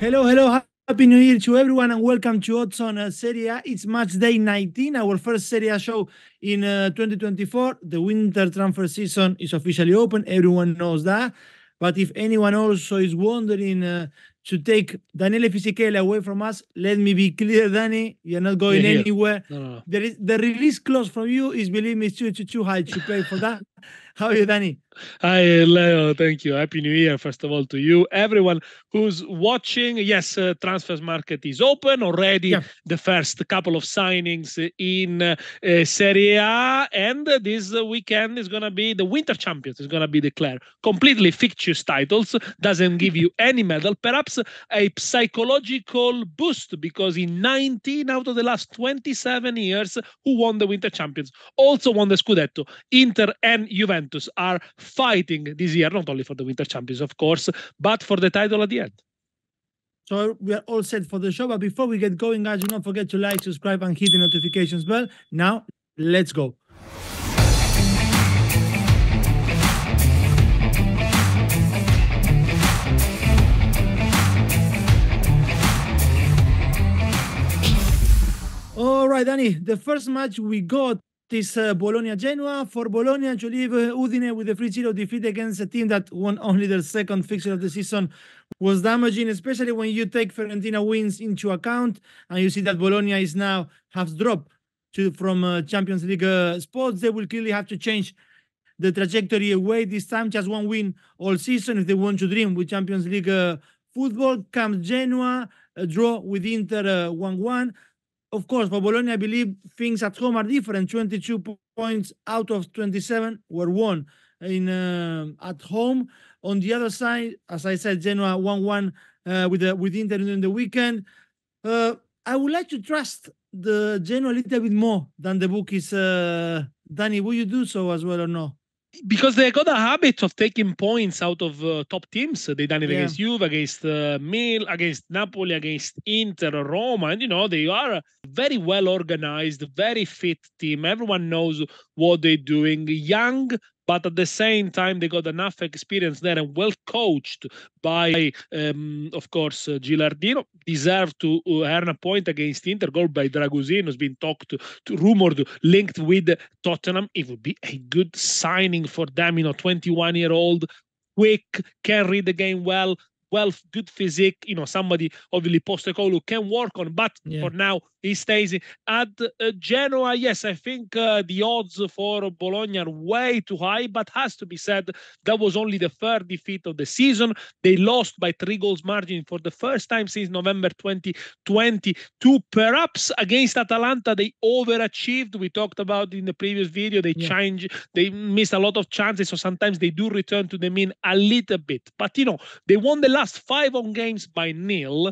Hello, hello. Happy New Year to everyone and welcome to Odds on Serie A. It's match day 19, our first Serie A show in 2024. The winter transfer season is officially open. Everyone knows that. But if anyone also is wondering to take Daniele Fisichella away from us, let me be clear, Danny, you're not going anywhere. No. The release clause from you is, believe me, it's too high to pay for that. How are you, Danny? Hi, Leo. Thank you. Happy New Year, first of all, to you. Everyone who's watching, yes, transfers market is open already. Yeah. The first couple of signings in Serie A. And this weekend is going to be the Winter Champions is going to be declared. Completely fictitious titles. Doesn't give you any medal. Perhaps a psychological boost because in 19 out of the last 27 years, who won the Winter Champions also won the Scudetto. Inter and Juventus are fighting this year, not only for the Winter Champions, of course, but for the title at the end. So we are all set for the show. But before we get going, guys, do not forget to like, subscribe, and hit the notifications bell. Now, let's go. All right, Danny, the first match we got is Bologna-Genoa. For Bologna to leave Udine with a 3-0 defeat against a team that won only their second fixture of the season was damaging, especially when you take Fiorentina wins into account and you see that Bologna is now has dropped from Champions League spots. They will clearly have to change the trajectory away this time. Just one win all season if they want to dream with Champions League football. Comes Genoa, a draw with Inter 1-1. Of course, for Bologna, I believe things at home are different. 22 points out of 27 were won at home. On the other side, as I said, Genoa 1-1 with Inter during the weekend. I would like to trust the Genoa a little bit more than the bookies. Danny, will you do so as well or no? Because they got a habit of taking points out of top teams. They done it against Juve, against against Napoli, against Inter, Roma, and they are a very well organized, very fit team. Everyone knows what they're doing. Young, but at the same time, they got enough experience there and well coached by, of course, Gilardino. Deserved to earn a point against Inter. Goal by Dragosino has been talked to rumored, linked with Tottenham. It would be a good signing for them. 21-year-old, quick, can read the game well, good physique. Somebody obviously Postecoglou can work on, but for now he stays at Genoa. Yes, I think the odds for Bologna are way too high, but has to be said that was only the third defeat of the season. They lost by 3 goals margin for the first time since November 2022. Perhaps against Atalanta they overachieved. We talked about in the previous video. They missed a lot of chances, so sometimes they do return to the mean a little bit. But they won the last 5 home games by nil.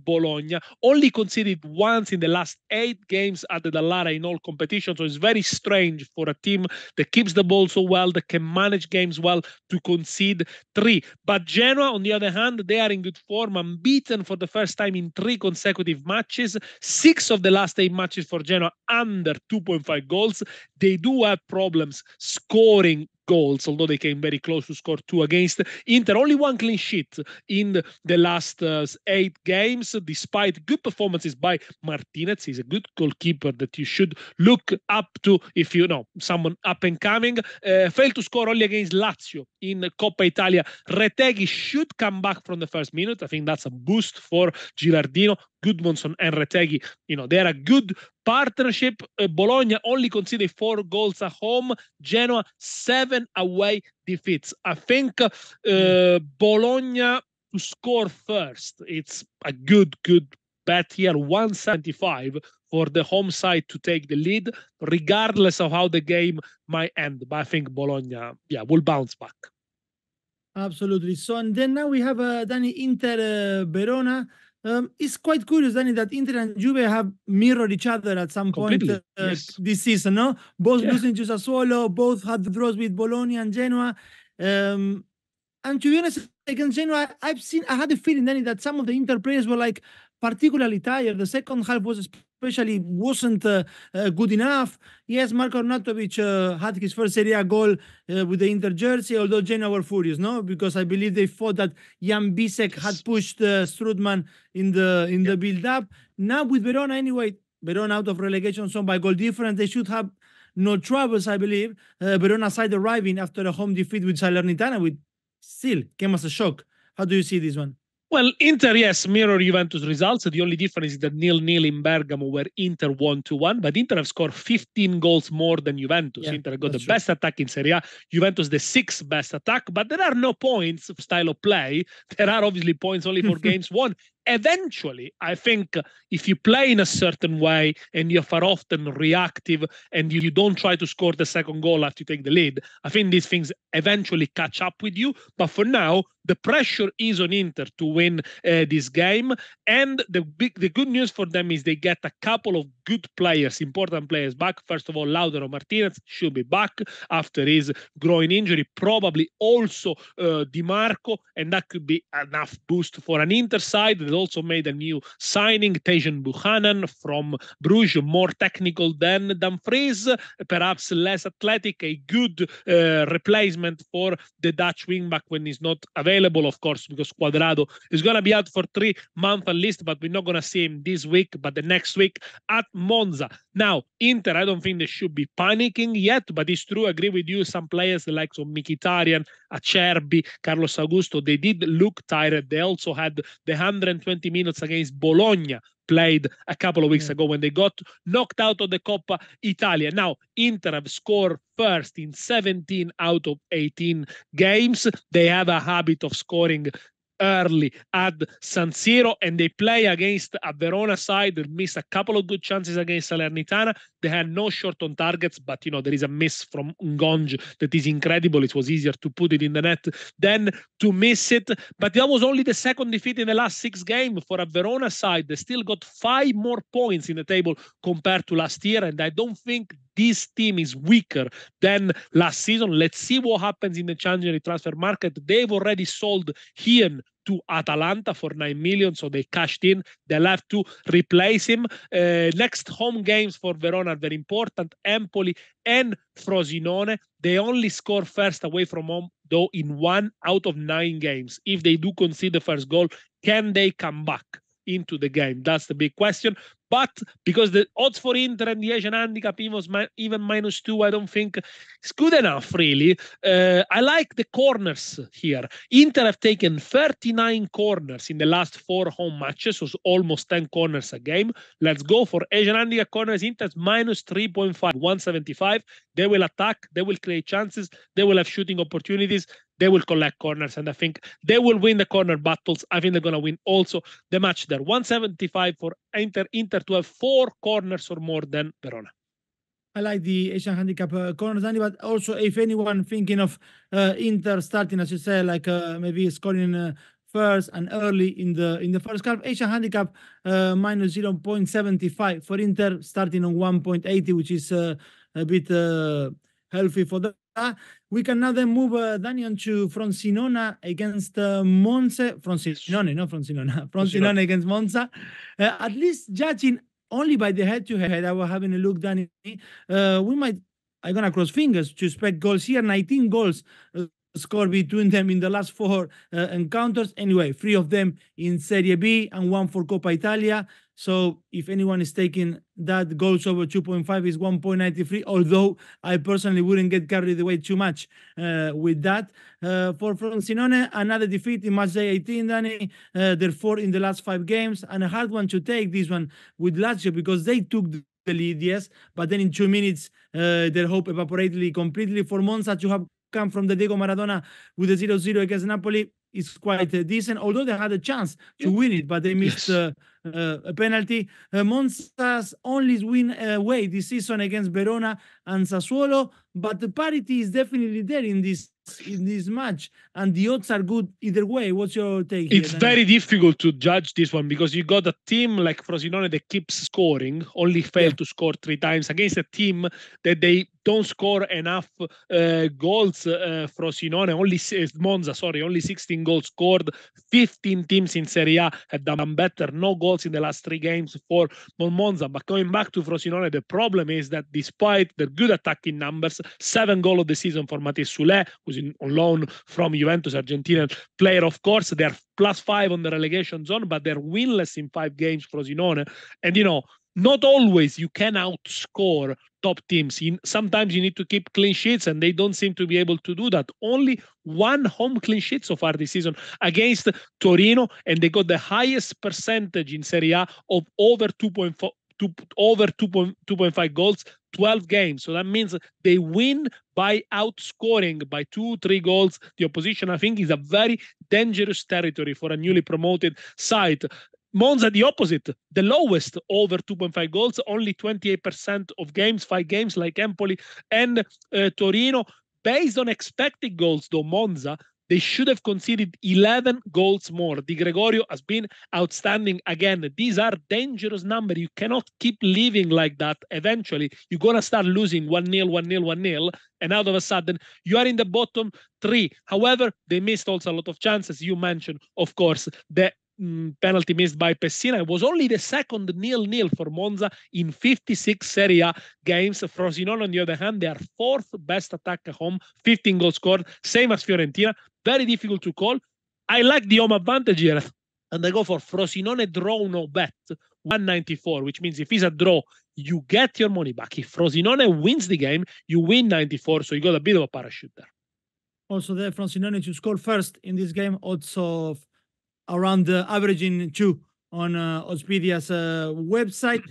Bologna only conceded once in the last 8 games at the Dallara in all competitions. So it's very strange for a team that keeps the ball so well, that can manage games well, to concede 3. But Genoa, on the other hand, they are in good form, unbeaten for the first time in 3 consecutive matches. 6 of the last 8 matches for Genoa under 2.5 goals. They do have problems scoring goals, although they came very close to score 2 against Inter. Only 1 clean sheet in the last 8 games, despite good performances by Martinez. He's a good goalkeeper that you should look up to if you know someone up and coming. Failed to score only against Lazio in Coppa Italia. Retegui should come back from the first minute. I think that's a boost for Gilardino. Gudmundsson and Retegui, they're a good partnership. Bologna only conceded 4 goals at home. Genoa 7 away defeats. I think Bologna to score first. It's a good bet here. 175 for the home side to take the lead, regardless of how the game might end. But I think Bologna, will bounce back. Absolutely. So, and then now we have Danny Inter Verona. It's quite curious, Danny, that Inter and Juve have mirrored each other at some point this season, no? Both losing to Sassuolo, both had draws with Bologna and Genoa. And to be honest, against Genoa, I had a feeling, Danny, that some of the Inter players were like particularly tired. The second half was especially wasn't good enough. Yes, Marko Arnautovic had his first Serie A goal with the Inter jersey, although Genoa were furious, no? Because I believe they thought that Jan Bisek had pushed Strutman in the build-up. Now with Verona, anyway, Verona out of relegation zone by goal difference. They should have no troubles, I believe. Verona side arriving after a home defeat with Salernitana, which still came as a shock. How do you see this one? Well, Inter, yes, mirror Juventus results. The only difference is that 0-0 in Bergamo, where Inter won 2-1, but Inter have scored 15 goals more than Juventus. Yeah, Inter got the best attack in Serie A, Juventus the 6th best attack, but there are no points of style of play. There are obviously points only for games won. Eventually, I think if you play in a certain way and you're far often reactive and you don't try to score the second goal after you take the lead, I think these things eventually catch up with you. But for now, the pressure is on Inter to win this game. And the good news for them is they get a couple of good players, important players back. First of all, Lautaro Martinez should be back after his groin injury. Probably also Di Marco, and that could be enough boost for an Inter side. They also made a new signing, Tejan Buchanan from Bruges, more technical than Dumfries, perhaps less athletic, a good replacement for the Dutch wingback when he's not available, of course, because Cuadrado is going to be out for 3 months at least, but we're not going to see him this week, but the next week at Monza. Now, Inter, I don't think they should be panicking yet, but it's true, I agree with you, some players, the likes of Mkhitaryan, Acerbi, Carlos Augusto, they did look tired. They also had the 120 minutes against Bologna played a couple of weeks ago when they got knocked out of the Coppa Italia. Now, Inter have scored first in 17 out of 18 games. They have a habit of scoring early at San Siro, and they play against a Verona side that missed a couple of good chances against Salernitana. They had no shot on targets, but there is a miss from Ngonj that is incredible. It was easier to put it in the net than to miss it, but that was only the second defeat in the last 6 games for a Verona side. They still got 5 more points in the table compared to last year, and I don't think this team is weaker than last season. Let's see what happens in the January transfer market. They've already sold Hien to Atalanta for 9 million, so they cashed in. They'll have to replace him. Next home games for Verona are very important. Empoli and Frosinone. They only score first away from home, though, in 1 out of 9 games. If they do concede the first goal, can they come back into the game? That's the big question. But because the odds for Inter and the Asian handicap even -2, I don't think it's good enough, really. I like the corners here. Inter have taken 39 corners in the last 4 home matches, so almost 10 corners a game. Let's go for Asian handicap corners. Inter's -3.5, 175. They will attack. They will create chances. They will have shooting opportunities. They will collect corners, and I think they will win the corner battles. I think they're going to win also the match there. 175 for Inter to have 4 corners or more than Verona. I like the Asian handicap corners, Andy, but also if anyone thinking of Inter starting, as you say, like maybe scoring first and early in the first half, Asian handicap -0.75 for Inter, starting on 1.80, which is a bit healthy for that. We can now then move, Daniel, to Frosinone against Monza. Frosinone against Monza. At least judging only by the head-to-head, I was having a look, Danny. I'm going to cross fingers to expect goals here. 19 goals scored between them in the last 4 encounters. Anyway, 3 of them in Serie B and 1 for Coppa Italia. So if anyone is taking that, goals over 2.5 is 1.93, although I personally wouldn't get carried away too much with that. For Frosinone, another defeat in Matchday 18, Danny. They're 4 in the last 5 games, and a hard one to take, this one, with Lazio, because they took the lead, yes, but then in 2 minutes, their hope evaporated completely. For Monza to have come from the Diego Maradona with a 0-0 against Napoli is quite decent, although they had a chance to win it, but they missed a penalty. Monza's only win away this season against Verona and Sassuolo, but the parity is definitely there in this match, and the odds are good either way. What's your take here? It's very difficult to judge this one because you got a team like Frosinone that keeps scoring, only failed to score 3 times against a team that they don't score enough goals. Frosinone, Monza, only 16 goals scored. 15 teams in Serie A have done better. No goals in the last 3 games for Monza. But going back to Frosinone, the problem is that despite their good attacking numbers, 7 goals of the season for Matthias Soulé, who's on loan from Juventus, Argentinian player, of course. They're +5 on the relegation zone, but they're winless in 5 games, Frosinone. And, not always you can outscore top teams. Sometimes you need to keep clean sheets, and they don't seem to be able to do that. Only 1 home clean sheet so far this season against Torino, and they got the highest percentage in Serie A of over 2.5 goals, 12 games. So that means they win by outscoring by 2-3 goals the opposition. I think is a very dangerous territory for a newly promoted side. Monza, the opposite, the lowest, over 2.5 goals, only 28% of games, 5 games like Empoli and Torino. Based on expected goals, though, Monza, they should have conceded 11 goals more. Di Gregorio has been outstanding again. These are dangerous numbers. You cannot keep living like that. Eventually, you're going to start losing 1-0, 1-0, 1-0, and out of a sudden, you are in the bottom 3. However, they missed also a lot of chances. You mentioned, of course, the penalty missed by Pessina. It was only the second 0-0 for Monza in 56 Serie A games. Frosinone, on the other hand, they are 4th best attack at home, 15 goals scored, same as Fiorentina. Very difficult to call. I like the home advantage here, and I go for Frosinone draw no bet, 194, which means if it's a draw, you get your money back. If Frosinone wins the game, you win 94, so you got a bit of a parachute there. Also, the Frosinone to score first in this game, also around averaging 2 on Oddspedia's website.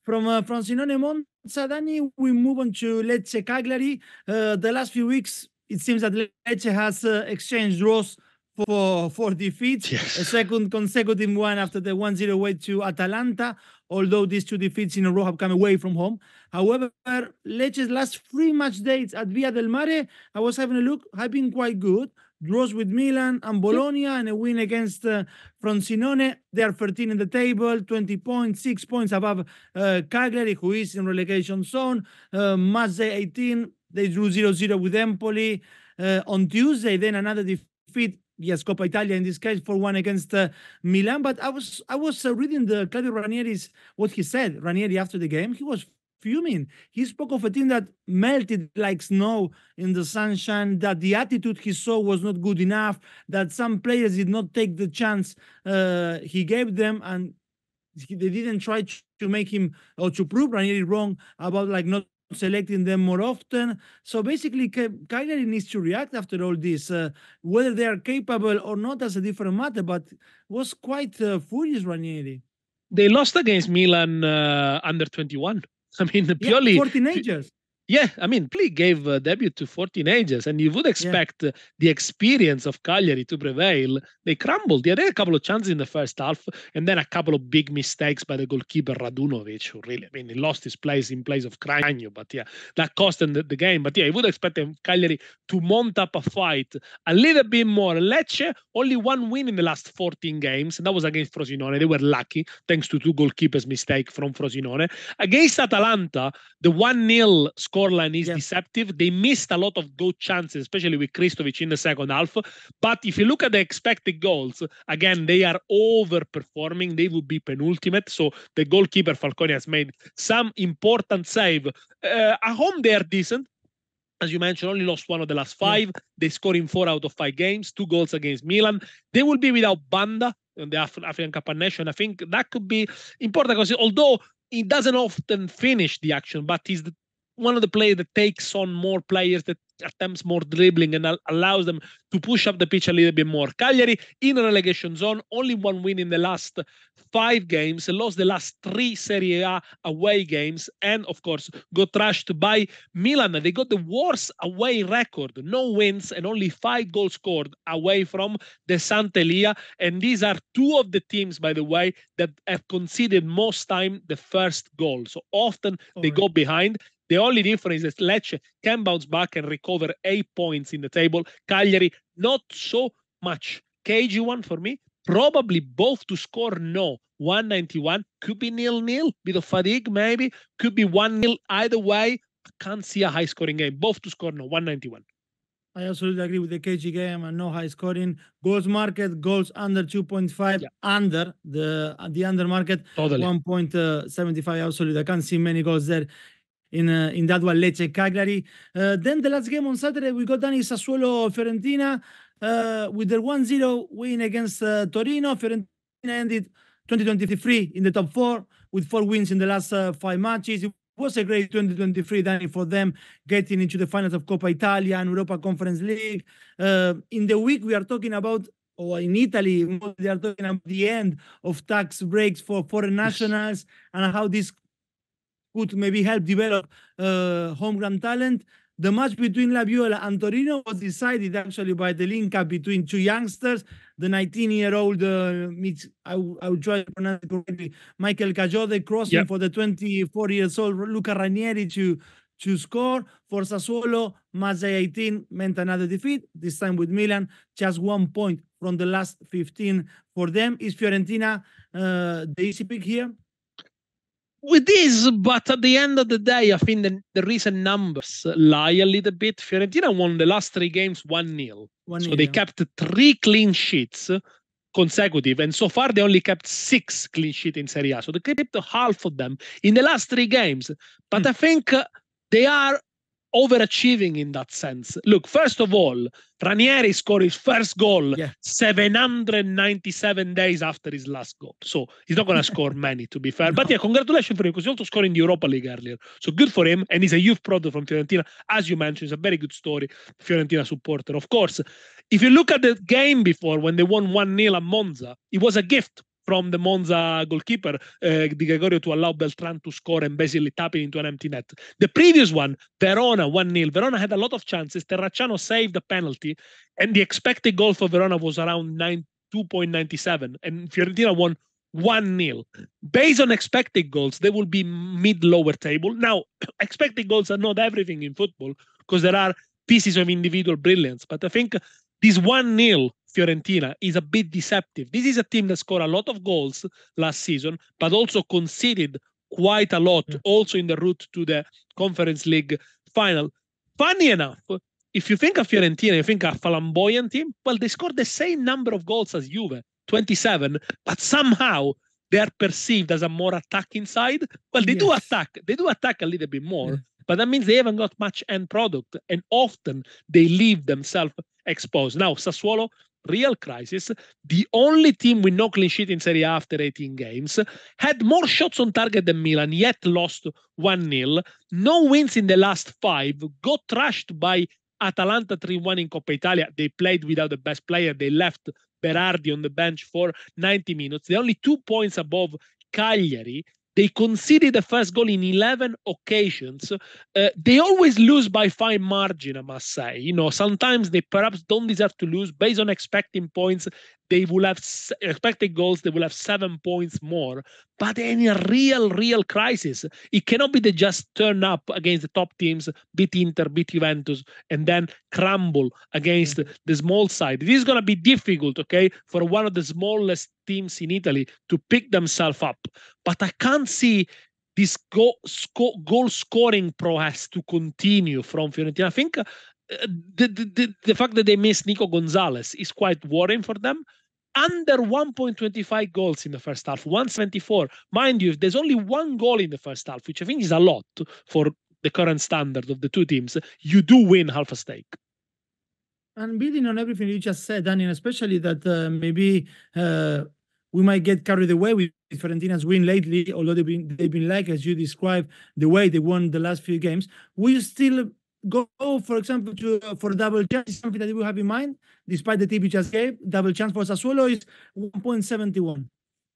From Frosinone Monza, Dani, we move on to Lecce Cagliari. The last few weeks, it seems that Lecce has exchanged draws for defeats. Yes. A second consecutive one after the 1-0 away to Atalanta, although these 2 defeats in a row have come away from home. However, Lecce's last 3 match dates at Via del Mare, I was having a look, have been quite good. Draws with Milan and Bologna, and a win against Frosinone. They are 13 in the table, 20 points, 6 points above Cagliari, who is in relegation zone. Matchday 18, they drew 0-0 with Empoli. On Tuesday, then another defeat, yes, Coppa Italia in this case, 4-1 against Milan. But I was reading the Claudio Ranieri's, what he said, Ranieri after the game. He was fuming. He spoke of a team that melted like snow in the sunshine, that the attitude he saw was not good enough, that some players did not take the chance he gave them, and they didn't try to make him or to prove Ranieri wrong about like not selecting them more often. So basically, Cagliari needs to react after all this. Whether they are capable or not, that's a different matter, but was quite furious, Ranieri. They lost against Milan under 21. I mean, purely 4 teenagers. Yeah, I mean, Pli gave a debut to 4 teenagers, and you would expect the experience of Cagliari to prevail. They crumbled. They had a couple of chances in the first half, and then a couple of big mistakes by the goalkeeper Radunovic, who really, I mean, he lost his place in place of Cragno, but yeah, that cost them the game. But yeah, you would expect Cagliari to mount up a fight a little bit more. Lecce, only 1 win in the last 14 games, and that was against Frosinone. They were lucky, thanks to 2 goalkeepers' mistakes from Frosinone. Against Atalanta, the 1-0 scoreline is deceptive. They missed a lot of good chances, especially with Kristovic in the second half. But if you look at the expected goals, again, they are overperforming. They would be penultimate. So the goalkeeper Falcone has made some important save. At home, they are decent. As you mentioned, only lost 1 of the last 5. They score in 4 out of 5 games, 2 goals against Milan. They will be without Banda in the African Cup of Nations. I think that could be important because although he doesn't often finish the action, but he's one of the players that takes on more players, that attempts more dribbling and allows them to push up the pitch a little bit more. Cagliari in a relegation zone, only 1 win in the last 5 games, lost the last 3 Serie A away games, and of course got trashed by Milan. They got the worst away record, no wins and only 5 goals scored away from the Sant'Elia. And these are 2 of the teams, by the way, that have conceded most time the first goal. So often they go behind. The only difference is that Lecce can bounce back and recover 8 points in the table. Cagliari, not so much. KG1 for me, probably both to score, no. 191, could be 0-0, bit of fatigue maybe, could be 1-0 either way. I can't see a high-scoring game. Both to score now, 191. I absolutely agree with the KG game and no high scoring. Goals market, goals under 2.5, under the under market, Totally. 1.75. Absolutely, I can't see many goals there in that one. Lecce, Cagliari. Then the last game on Saturday, we got done is Sassuolo, Fiorentina, with their 1-0 win against Torino. Fiorentina ended 2023 in the top 4 with 4 wins in the last 5 matches. It was a great 2023, Danny, for them, getting into the finals of Coppa Italia and Europa Conference League. In the week we are talking about, or in Italy, they are talking about the end of tax breaks for foreign nationals and how this could maybe help develop homegrown talent. The match between La Viola and Torino was decided actually by the link-up between 2 youngsters. The 19-year-old, I will try to pronounce it correctly, Michael Cajode, crossing for the 24-year-old Luca Ranieri to score. For Sassuolo, Matchday 18 meant another defeat, this time with Milan, just 1 point from the last 15 for them. Is Fiorentina the easy pick here? With this, but at the end of the day, I think the recent numbers lie a little bit. Fiorentina won the last 3 games 1-0. So they kept 3 clean sheets consecutive, and so far they only kept 6 clean sheets in Serie A. So they kept half of them in the last 3 games. But I think they are overachieving in that sense. Look, first of all, Ranieri scored his first goal 797 days after his last goal. So he's not going to score many, to be fair. No. But yeah, congratulations for him, because he also scored in the Europa League earlier. So good for him. And he's a youth product from Fiorentina. As you mentioned, it's a very good story. Fiorentina supporter, of course. If you look at the game before, when they won 1-0 at Monza, it was a gift from the Monza goalkeeper, Di Gregorio, to allow Beltran to score and basically tap it into an empty net. The previous one, Verona, 1-0. Verona had a lot of chances. Terracciano saved the penalty, and the expected goal for Verona was around 2.97, and Fiorentina won 1-0. Based on expected goals, they will be mid-lower table. Now, expected goals are not everything in football, because there are pieces of individual brilliance, but I think this 1-0 Fiorentina is a bit deceptive. This is a team that scored a lot of goals last season, but also conceded quite a lot, also in the route to the Conference League final. Funny enough, if you think of Fiorentina, you think of a flamboyant team, well, they scored the same number of goals as Juve, 27, but somehow they are perceived as a more attacking side. Well, they do attack a little bit more, but that means they haven't got much end product, and often they leave themselves exposed. Now, Sassuolo, real crisis. The only team with no clean sheet in Serie A after 18 games, had more shots on target than Milan, yet lost 1-0. No wins in the last 5, got trashed by Atalanta 3-1 in Coppa Italia. They played without the best player. They left Berardi on the bench for 90 minutes. They're only 2 points above Cagliari. They conceded the first goal in 11 occasions. They always lose by fine margin, I must say. You know, sometimes they perhaps don't deserve to lose. Based on expecting points, they will have expected goals. They will have 7 points more. But in a real crisis, it cannot be they just turn up against the top teams, beat Inter, beat Juventus, and then crumble against the small side. This is going to be difficult, okay, for one of the smallest teams in Italy to pick themselves up. But I can't see this goal scoring prowess to continue from Fiorentina. I think the fact that they missed Nico Gonzalez is quite worrying for them. Under 1.25 goals in the first half, 174. Mind you, if there's only 1 goal in the first half, which I think is a lot for the current standard of the two teams, you do win half a stake. And building on everything you just said, Daniel, especially that maybe we might get carried away with Fiorentina's win lately, although they've been like, as you described, the way they won the last few games. We still go, for example, for double chance, something that we have in mind, despite the tip you just gave. Double chance for Sassuolo is 1.71.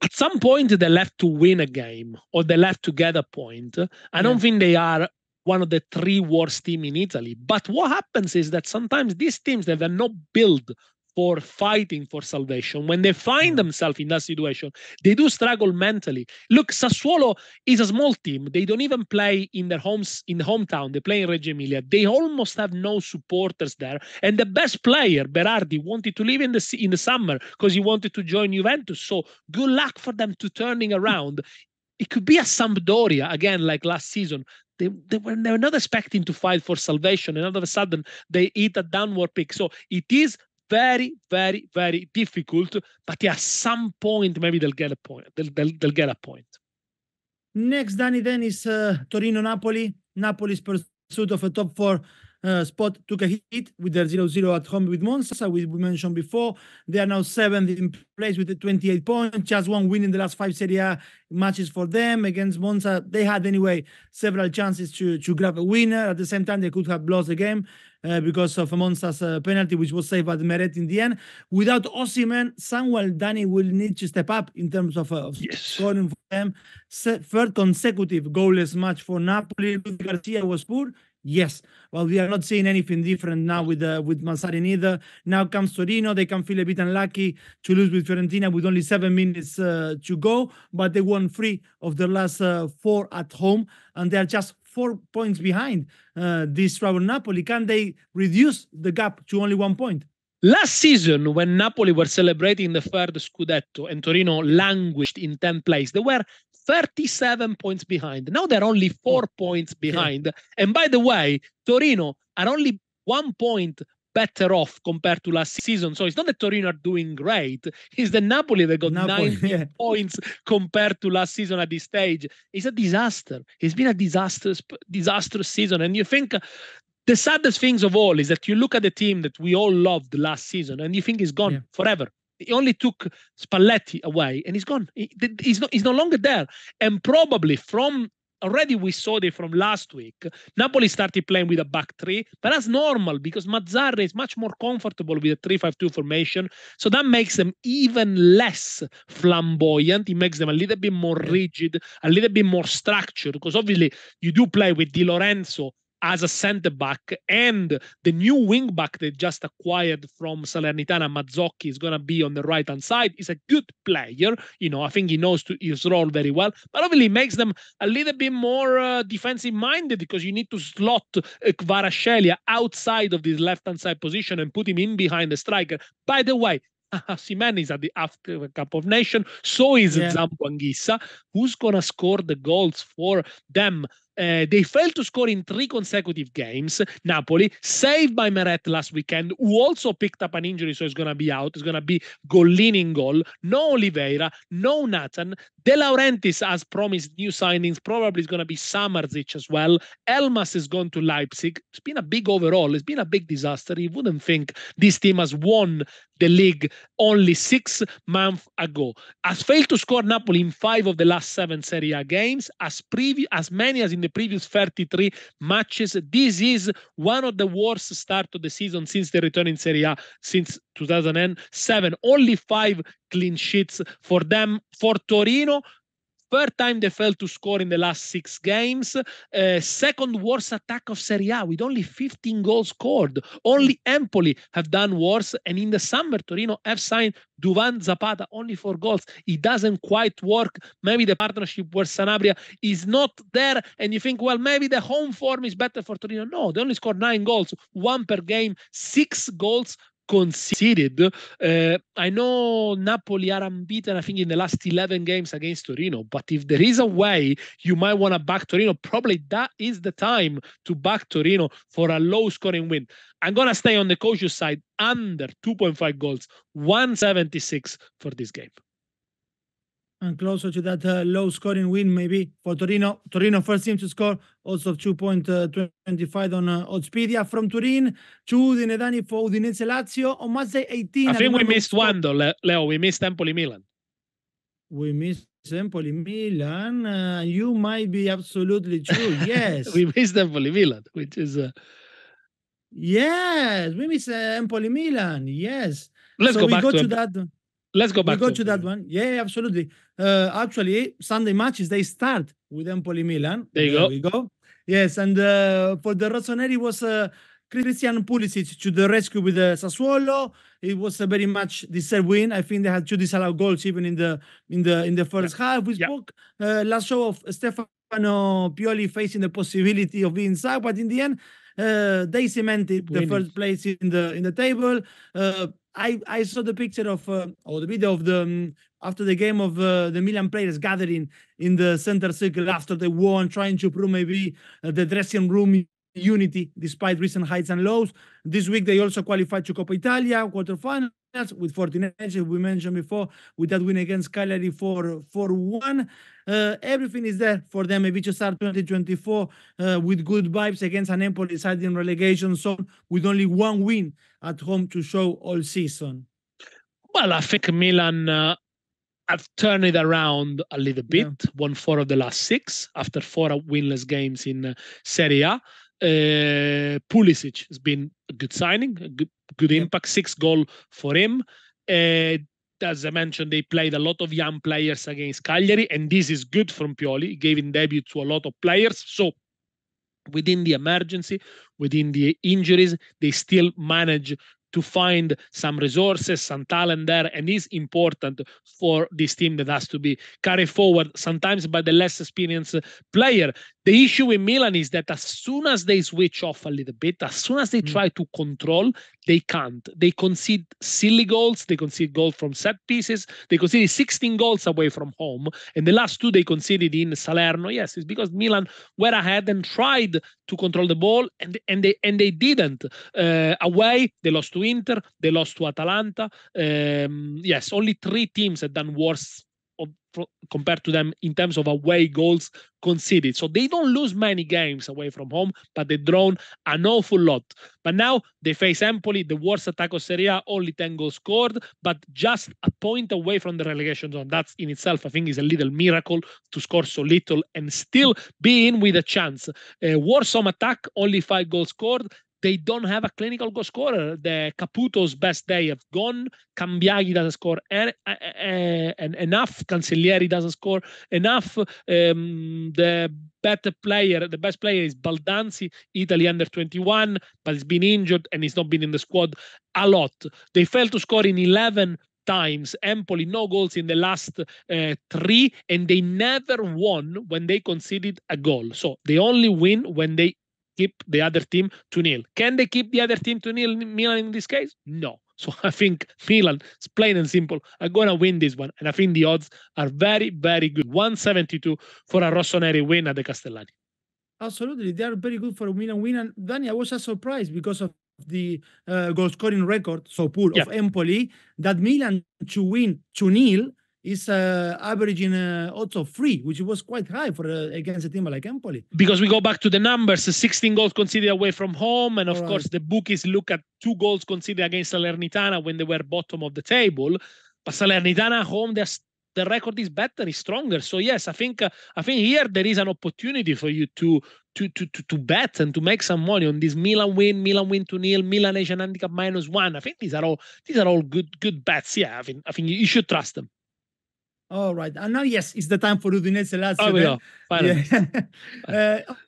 At some point, they left to win a game, or they left to get a point. I don't think they are one of the 3 worst teams in Italy. But what happens is that sometimes these teams, they are not built for fighting for salvation. When they find themselves in that situation, they do struggle mentally. Look, Sassuolo is a small team. They don't even play in their homes, in the hometown. They play in Reggio Emilia. They almost have no supporters there. And the best player, Berardi, wanted to leave in the summer because he wanted to join Juventus. So good luck for them to turning around. It could be a Sampdoria, again, like last season. They were not expecting to fight for salvation, and all of a sudden they hit a downward peak. So it is very, very, very difficult. But at some point, maybe they'll get a point. They'll get a point. Next, Danny, then is Torino-Napoli. Napoli's pursuit of a top 4 spot took a hit with their 0-0 at home with Monza, we mentioned before. They are now 7th in place with 28 points, just one win in the last 5 Serie A matches for them. Against Monza, they had anyway several chances to grab a winner. At the same time, they could have lost the game because of Monza's penalty, which was saved by Meret in the end. Without Osimhen, Samuel Dani will need to step up in terms of scoring for them. Third consecutive goalless match for Napoli. Garcia was poor. Yes, well, we are not seeing anything different now with Mazzarri neither. Now comes Torino. They can feel a bit unlucky to lose with Fiorentina with only 7 minutes to go, but they won 3 of their last 4 at home, and they are just 4 points behind this rival Napoli. Can they reduce the gap to only 1 point? Last season, when Napoli were celebrating the third Scudetto and Torino languished in 10th place, they were 37 points behind. Now they're only 4 points behind. Yeah. And by the way, Torino are only 1 point better off compared to last season. So it's not that Torino are doing great. It's the Napoli that got 9 points compared to last season at this stage. It's a disaster. It's been a disastrous season. And you think the saddest things of all is that you look at the team that we all loved last season and you think it's gone forever. He only took Spalletti away and he's gone. He's no longer there. And probably already we saw it from last week, Napoli started playing with a back 3, but that's normal because Mazzarri is much more comfortable with a 3-5-2 formation. So that makes them even less flamboyant. It makes them a little bit more rigid, a little bit more structured, because obviously you do play with Di Lorenzo as a center back, and the new wing back they just acquired from Salernitana, Mazzocchi, is going to be on the right hand side. He's a good player, I think he knows his role very well, but obviously it makes them a little bit more defensive minded, because you need to slot Kvaratskhelia outside of this left hand side position and put him in behind the striker. By the way, Osimhen is at the Africa Cup of Nations, so is Zambo Anguissa. Who's going to score the goals for them? They failed to score in 3 consecutive games. Napoli, saved by Meret last weekend, who also picked up an injury, so he's going to be out. It's going to be Gollini in goal. No Oliveira, no Nathan. De Laurentiis has promised new signings. Probably is going to be Samardzic as well. Elmas is gone to Leipzig. It's been a big overall. It's been a big disaster. You wouldn't think this team has won the league only 6 months ago. Has failed to score Napoli in 5 of the last 7 Serie A games, as many as in the previous 33 matches. This is one of the worst start of the season since the return in Serie A since 2007. Only 5 clean sheets for them. For Torino, third time they failed to score in the last 6 games. Second worst attack of Serie A with only 15 goals scored. Only Empoli have done worse. And in the summer, Torino have signed Duvan Zapata, only 4 goals. It doesn't quite work. Maybe the partnership where Sanabria is not there. And you think, well, maybe the home form is better for Torino. No, they only scored 9 goals, 1 per game, 6 goals conceded. I know Napoli are unbeaten, I think, in the last 11 games against Torino, but if there is a way you might want to back Torino, probably that is the time to back Torino for a low scoring win. I'm going to stay on the cautious side, under 2.5 goals, 176 for this game. And closer to that low scoring win, maybe for Torino. Torino first team to score, also 2.25 on Oddspedia. From Turin to Udine, Dani, for Udinese Lazio on Matchday 18. I think we missed one though, Leo. We missed Empoli Milan. We missed Empoli Milan. You might be absolutely true. Yes. We missed Empoli Milan, which is yes, we missed Empoli Milan. Yes. Let's go back to that. Let's go back to that one. Yeah, absolutely. Actually, Sunday matches, they start with Empoli Milan. There we go. Yes, and for the Rossoneri was Christian Pulisic to the rescue with Sassuolo. It was a very much deserved win. I think they had 2 disallowed goals even in the first half. We spoke last show of Stefano Pioli facing the possibility of being sacked, but in the end, They cemented the Winning. first place in the table. I saw the picture of or the video of the after the game of the Milan players gathering in the center circle after they won, trying to prove maybe the dressing room unity despite recent heights and lows. This week they also qualified to Coppa Italia quarterfinals with Fortituneche, we mentioned before, with that win against Cagliari 4-1. Everything is there for them maybe to start 2024 with good vibes against an Empoli side in relegation zone with only one win at home to show all season. Well, I think Milan have turned it around a little bit, won 4 of the last 6 after 4 winless games in Serie A. Pulisic has been a good signing, a good impact, 6 goals for him. As I mentioned, they played a lot of young players against Cagliari, and this is good from Pioli. He gave in debut to a lot of players. So within the emergency, within the injuries, they still manage to find some resources, some talent there, and is important for this team that has to be carried forward sometimes by the less experienced player. The issue with Milan is that as soon as they switch off a little bit, as soon as they try to control, they can't. They concede silly goals. They concede goals from set pieces. They conceded 16 goals away from home, and the last 2 they conceded in Salerno. Yes, it's because Milan were ahead and tried to control the ball, and they didn't. Away, they lost to Inter, they lost to Atalanta. Yes, only 3 teams have done worse compared to them in terms of away goals conceded. So they don't lose many games away from home, but they've drawn an awful lot. But now they face Empoli, the worst attack of Serie A, only 10 goals scored, but just a point away from the relegation zone. That's in itself, I think, is a little miracle to score so little and still be in with a chance. Worse home attack, only 5 goals scored. They don't have a clinical goal scorer. The Caputo's best day have gone. Cambiaghi doesn't score enough. Cancellieri doesn't score enough. The best player is Baldanzi, Italy under 21, but he's been injured and he's not been in the squad a lot. They failed to score in 11 times. Empoli, no goals in the last 3, and they never won when they conceded a goal. So they only win when they keep the other team to nil. Can they keep the other team to nil, Milan, in this case? No. So I think Milan, it's plain and simple, are going to win this one. And I think the odds are very, very good. 172 for a Rossoneri win at the Castellani. Absolutely. They are very good for a Milan win. And Danny, I was just surprised because of the goal scoring record, so poor, of Empoli, that Milan to win 2-0 is averaging odds of 3, which was quite high for against a team like Empoli. Because we go back to the numbers, 16 goals conceded away from home, and of course the bookies look at 2 goals conceded against Salernitana when they were bottom of the table. But Salernitana at home, the record is better, is stronger. So yes, I think here there is an opportunity for you to bet and to make some money on this Milan win 2-0, Milan Asian handicap -1. I think these are all good bets. Yeah, I think you should trust them. All right, and now yes, it's the time for Udinese Lazio. Oh, we go. Finally.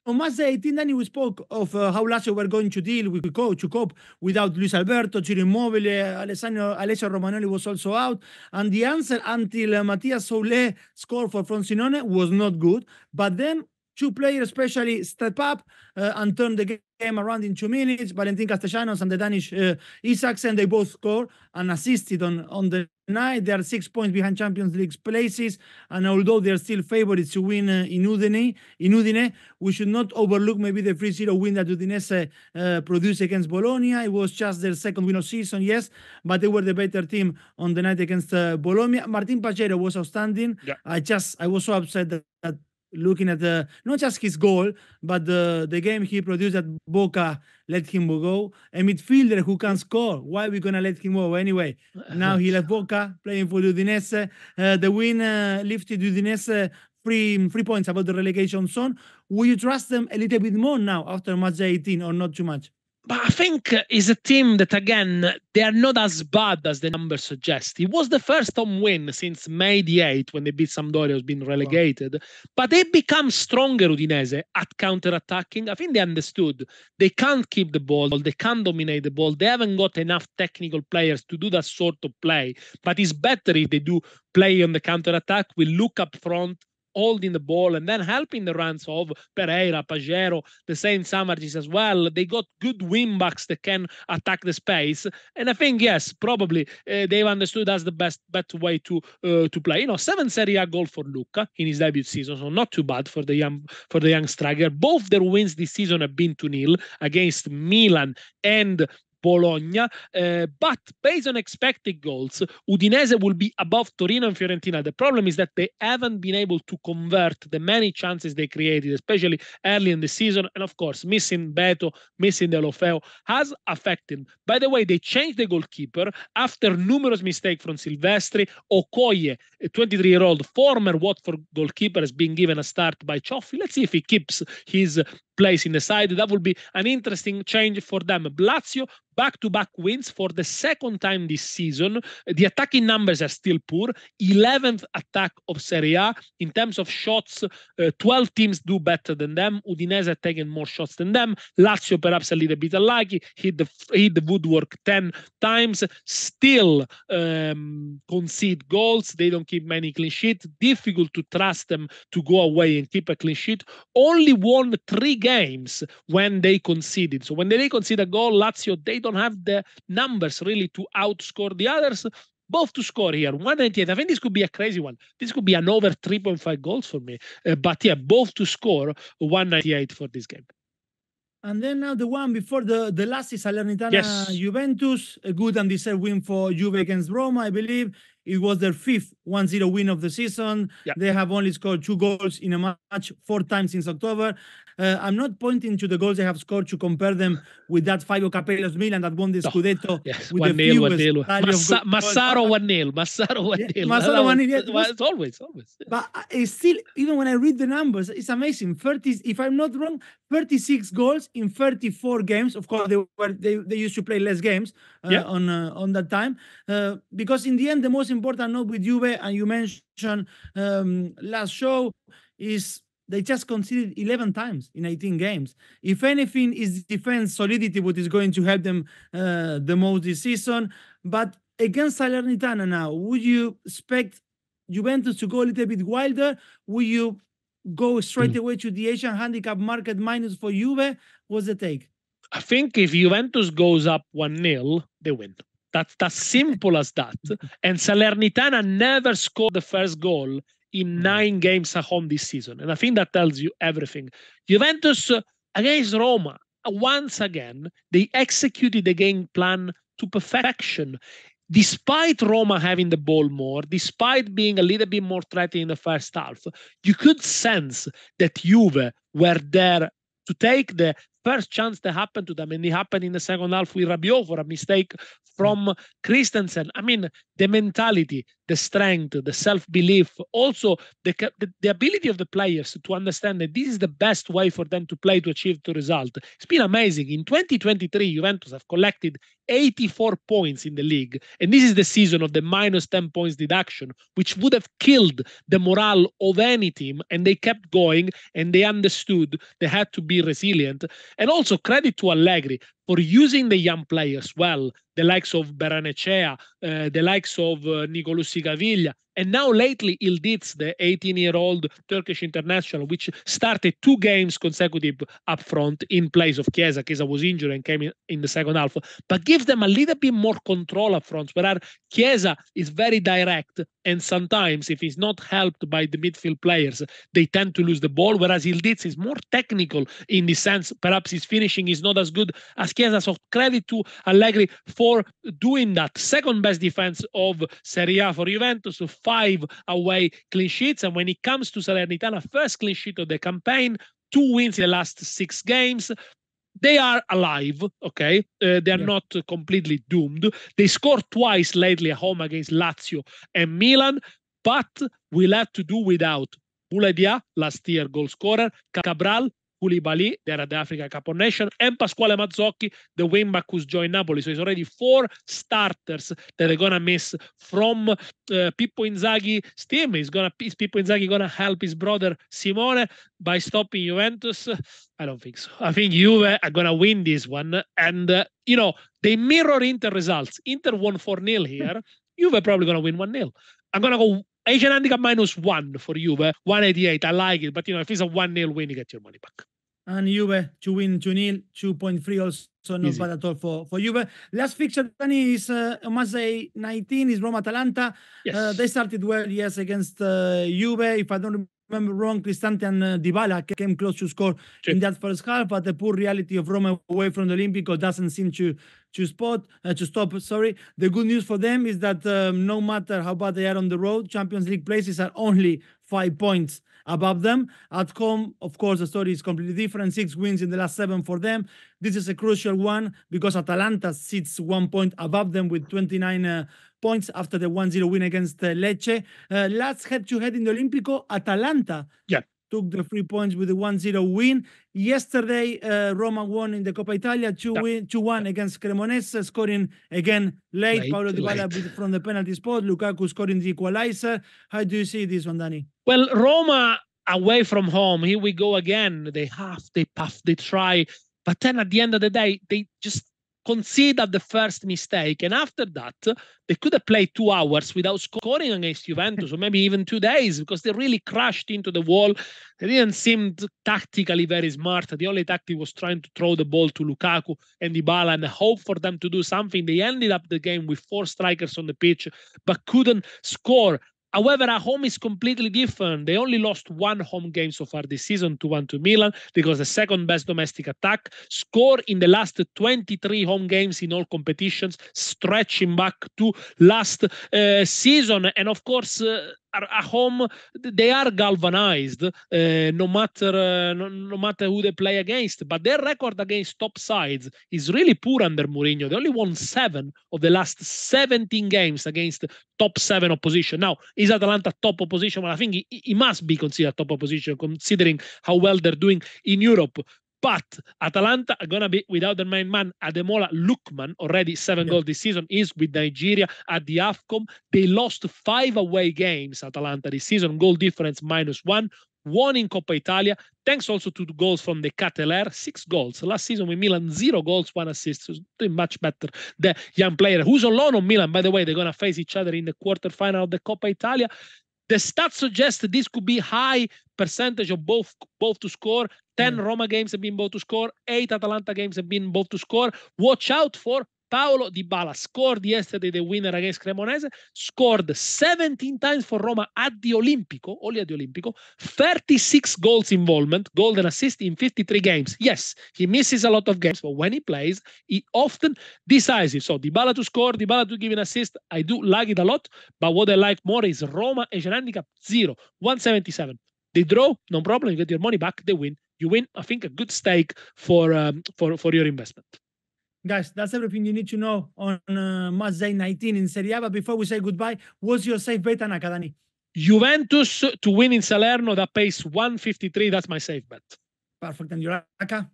On Matchday 18, Danny, we spoke of how Lazio were going to deal with to cope without Luis Alberto, Ciro Immobile, Alessio Romagnoli was also out, and the answer until Mathias Soulé scored for Frosinone was not good. But then 2 players especially step up and turn the game around in 2 minutes. Valentin Castellanos and the Danish Isaksen, they both scored and assisted on the night. They are 6 points behind Champions League places, and although they are still favorites to win in Udine, we should not overlook maybe the 3-0 win that Udinese produced against Bologna. It was just their second win of season, yes, but they were the better team on the night against Bologna. Martin Pachero was outstanding. Yeah. I was so upset that looking at not just his goal, but the game he produced at Boca let him go. A midfielder who can score. Why are we going to let him go anyway? Now he left Boca, playing for Udinese. The win lifted Udinese 3 points above the relegation zone. Will you trust them a little bit more now after match 18 or not too much? But I think it's a team that, again, they are not as bad as the numbers suggest. It was the first home win since May the 8th when they beat Sampdoria, who's been relegated. Wow. But they become stronger, Udinese, at counter-attacking. I think they understood they can't keep the ball, they can't dominate the ball. They haven't got enough technical players to do that sort of play. But it's better if they do play on the counter-attack. We look up front, holding the ball and then helping the runs of Pereira, Pajero, the same Samardzis as well. They got good wing backs that can attack the space. And I think, yes, probably they've understood that's the better way to play. 7 Serie A goal for Luca in his debut season, so not too bad for the young striker. Both their wins this season have been 2-0 against Milan and Bologna, but based on expected goals, Udinese will be above Torino and Fiorentina. The problem is that they haven't been able to convert the many chances they created, especially early in the season, and of course, missing Beto, missing Deulofeu has affected. By the way, they changed the goalkeeper after numerous mistakes from Silvestri. Okoye, a 23-year-old former Watford goalkeeper, has been given a start by Cioffi. Let's see if he keeps his place in the side. That will be an interesting change for them. Lazio, back-to-back wins for the second time this season. The attacking numbers are still poor. 11th attack of Serie A. In terms of shots, 12 teams do better than them. Udinese have taken more shots than them. Lazio perhaps a little bit unlucky. Hit the woodwork 10 times. Still concede goals. They don't keep many clean sheets. Difficult to trust them to go away and keep a clean sheet. Only won 3 games when they conceded. So when they concede a goal, Lazio, they don't have the numbers really to outscore the others. Both to score here, 198. I think this could be a crazy one. This could be an over 3.5 goals for me. But yeah, both to score 198 for this game. And then now the one before the last is Salernitana Juventus, a good and deserved win for Juve against Roma, I believe. It was their 5th 1-0 win of the season. Yeah. They have only scored 2 goals in a match 4 times since October. I'm not pointing to the goals they have scored to compare them with that Fabio Capello's Milan that won the Scudetto. Yes, with 1-0. Massaro 1-0. Massaro 1-0. Massaro 1-0. It's always. But it's still, even when I read the numbers, it's amazing. 30, if I'm not wrong, 36 goals in 34 games. Of course, they used to play less games on that time. Because in the end, the most important note with Juve, and you mentioned last show, is they just conceded 11 times in 18 games. If anything, is defense solidity what is going to help them the most this season. But against Salernitana now, would you expect Juventus to go a little bit wilder? Will you go straight away to the Asian handicap market minus for Juve? What's the take? I think if Juventus goes up 1-0, they win. That's simple as that. And Salernitana never scored the first goal in 9 games at home this season. And I think that tells you everything. Juventus against Roma, once again, they executed the game plan to perfection. Despite Roma having the ball more, despite being a little bit more threatening in the first half, you could sense that Juve were there to take the first chance that happened to them, and it happened in the second half with Rabiot for a mistake from Christensen. I mean, the mentality, the strength, the self-belief, also the ability of the players to understand that this is the best way for them to play to achieve the result. It's been amazing. In 2023, Juventus have collected 84 points in the league, and this is the season of the minus 10 points deduction, which would have killed the morale of any team, and they kept going, and they understood they had to be resilient. And also credit to Allegri for using the young players well, the likes of Beranechea, the likes of Nicolussi Caviglia, and now lately Ildiz, the 18-year-old Turkish international, which started 2 games consecutive up front in place of Chiesa. Chiesa was injured and came in the second half, but gives them a little bit more control up front, where Chiesa is very direct, and sometimes if he's not helped by the midfield players, they tend to lose the ball, whereas Ildiz is more technical in the sense, perhaps his finishing is not as good as Chiesa, so credit to Allegri for doing that. Second best defense of Serie A for Juventus, 5 away clean sheets, and when it comes to Salernitana, first clean sheet of the campaign, 2 wins in the last 6 games. They are alive, okay? They're not completely doomed. They scored twice lately at home against Lazio and Milan, but we'll have to do without Bouladia, last year goal scorer, Cabral, Koulibaly, they're at the Africa Cup of Nations, and Pasquale Mazzocchi, the wingback who's joined Napoli. So it's already 4 starters that they're going to miss from Pippo Inzaghi's team. Is Pippo Inzaghi going to help his brother Simone by stopping Juventus? I don't think so. I think Juve are going to win this one. And, they mirror Inter results. Inter won 4-0 here. Juve probably going to win 1-0. I'm going to go Asian handicap -1 for Juve, 188. I like it, but if it's a 1-0 win, you get your money back. And Juve to win 2-0, 2.3 also not Easy. bad at all for Juve. Last fixture, Danny, is on Matchday 19 is Roma-Atalanta. Yes. They started well, yes, against Juve. If I don't remember wrong, Cristante and Dybala came close to score in that first half, but the poor reality of Roma away from the Olimpico doesn't seem to stop. Sorry. The good news for them is that no matter how bad they are on the road, Champions League places are only 5 points above them. At home, of course, the story is completely different. 6 wins in the last 7 for them. This is a crucial one because Atalanta sits 1 point above them with 29 points after the 1-0 win against Lecce. Last head-to-head in the Olimpico, Atalanta took the 3 points with the 1-0 win. Yesterday, Roma won in the Coppa Italia 2-1 against Cremonese, scoring again late. Paulo Dybala from the penalty spot. Lukaku scoring the equalizer. How do you see this one, Danny? Well, Roma away from home, here we go again. They puff, they try. But then at the end of the day, they just conceded the first mistake. And after that, they could have played 2 hours without scoring against Juventus, or maybe even 2 days, because they really crashed into the wall. They didn't seem tactically very smart. The only tactic was trying to throw the ball to Lukaku and Dybala and hope for them to do something. They ended up the game with 4 strikers on the pitch, but couldn't score. However, at home is completely different. They only lost 1 home game so far this season, 2-1 to Milan, because the second best domestic attack. Score in the last 23 home games in all competitions, stretching back to last season. And of course, at home, they are galvanized, no matter who they play against. But their record against top sides is really poor under Mourinho. They only won 7 of the last 17 games against top 7 opposition. Now, is Atalanta top opposition? Well, I think he must be considered top opposition, considering how well they're doing in Europe. But Atalanta are going to be without their main man, Ademola Lookman, already 7 goals this season, is with Nigeria at the AFCON. They lost 5 away games, Atalanta, this season, goal difference -1, 1 in Coppa Italia, thanks also to the goals from the Cateler, 6 goals. Last season with Milan, 0 goals, 1 assist, so doing much better. The young player, who's on loan on Milan, by the way, they're going to face each other in the quarterfinal of the Coppa Italia. The stats suggest that this could be high percentage of both to score. 10 Roma games have been both to score. 8 Atalanta games have been both to score. Watch out for Paulo Dybala. Scored yesterday the winner against Cremonese. Scored 17 times for Roma at the Olimpico, only at the Olimpico. 36 goals involvement, goal and assist in 53 games. Yes, he misses a lot of games, but when he plays, he often decisive. So Dybala to score, Dybala to give an assist. I do like it a lot, but what I like more is Roma Asian handicap 0, 177. They draw, no problem. You get your money back. They win. You win. I think a good stake for your investment. Guys, that's everything you need to know on Matchday 19 in Serie A. But before we say goodbye, what's your safe bet, Anaka, Dani? Juventus to win in Salerno, that pays 153. That's my safe bet. Perfect. And your Anaka?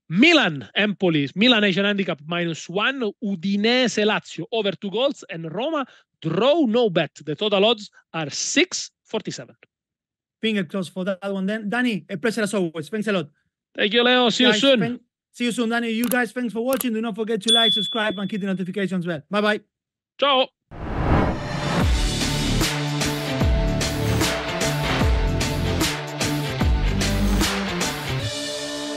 Milan, Empoli, Milan Asian handicap -1, Udinese, Lazio over 2 goals, and Roma draw no bet. The total odds are 6.47. Finger crossed for that one then. Danny, a pleasure as always. Thanks a lot. Thank you, Leo. See you soon. See you soon, Danny. You guys, thanks for watching. Do not forget to like, subscribe, and keep the notifications well. Bye-bye. Ciao.